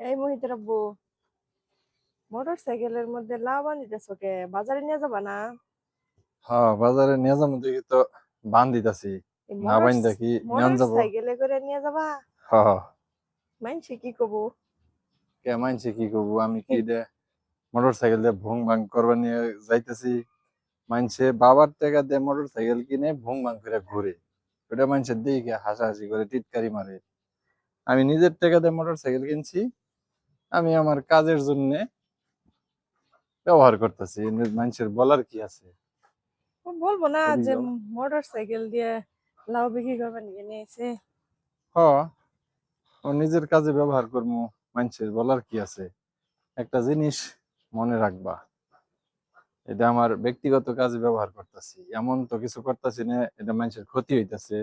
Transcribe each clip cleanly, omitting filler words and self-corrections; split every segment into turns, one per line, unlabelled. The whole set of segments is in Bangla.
এই মহিতের আব্বু, মোটর সাইকেলের মধ্যে লাউ বান্ধিতেছো কে? বাজারে নিয়ে যাবা না?
হ্যাঁ, বাজারে নিয়ে যাবো দেখি তো। বান্ধিতাছি।
এই
না
মোটর
বান্ধা কি নিয়ে
মোটর
যাবো?
সাইকেলে করে নিয়ে যাবা?
হ্যাঁ।
মাইনছে কি কবু?
কে মানছে কি করবো? আমি কি দে মোটর সাইকেল দিয়ে ভুং ভাং করবা নিয়ে যাইতেছি। মানছে বাবার টাকা দিয়ে মোটর সাইকেল কিনে ভুং ভাং করে ঘুরে। ওটা মানছে দিকে হাসাহাসি করে টিটকারি মারে। আমি নিজের টাকা দিয়ে মোটর সাইকেল কিনছি। আমি আমার কাজের জন্য ব্যবহার করতেছি। মানুষের বলার কি আছে?
ও বলবো না যে
এদিকে
মোটর সাইকেল দিয়ে লাউ বিক্রি করবা নিয়ে নিয়েছে।
হ, ও নিজের কাজে ব্যবহার করবো। মানুষের বলার কি আছে? একটা জিনিস মনে রাখবা, এটা আমার ব্যক্তিগত কাজে ব্যবহার করতেছি, এমন তো কিছু করতেছি না এটা মানুষের ক্ষতি হইতাছে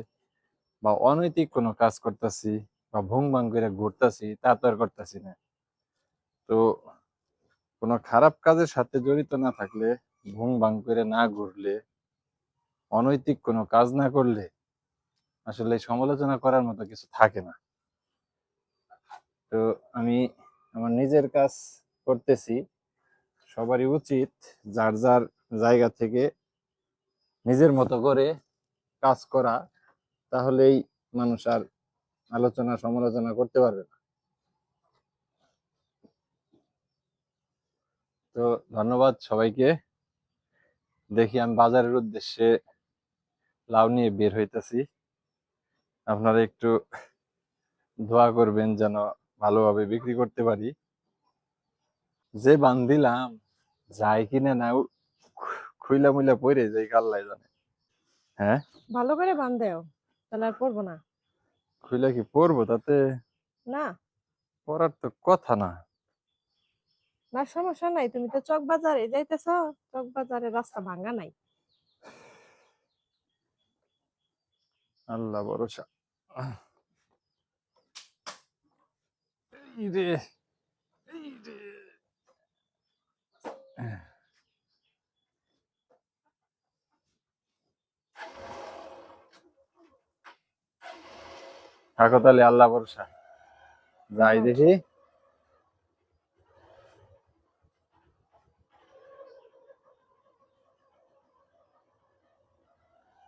বা অনৈতিক কোনো কাজ করতেছি বা ভুং ভাং করে ঘুরতেছি, তা তো আর করতেছি না। তো কোনো খারাপ কাজের সাথে জড়িত না থাকলে, ভুং ভাং করে না ঘুরলে, অনৈতিক কোনো কাজ না করলে আসলে সমালোচনা করার মতো কিছু থাকে না। তো আমি আমার নিজের কাজ করতেছি। সবারই উচিত যার যার জায়গা থেকে নিজের মতো করে কাজ করা, তাহলেই মানুষ আর আলোচনা সমালোচনা করতে পারবে না। তো ধন্যবাদ সবাইকে। দেখি আমি বাজারের উদ্দেশ্যে লাউ নিয়ে বের হইতেছি। আপনারা একটু দোয়া করবেন যেন ভালোভাবে বিক্রি করতে পারি। যে বান্ধিলাম যায় কিনা না, খুইলা মুইলা পড়ে যাই কাল্লাই জানে। হ্যাঁ,
ভালো করে বান্ধেও, তাহলে আর পড়বো না।
খুইলা কি পড়বো তাতে?
না,
পড়ার তো কথা না।
না সমস্যা নাই, তুমি তো চক বাজারে যাইতেছো। চক বাজারে রাস্তা ভাঙা নাই।
আল্লাহ ভরসা। এই রে, এই রে। থাকো তাহলে, আল্লাহ ভরসা। যাই
হ্যাঁ,
দেখি।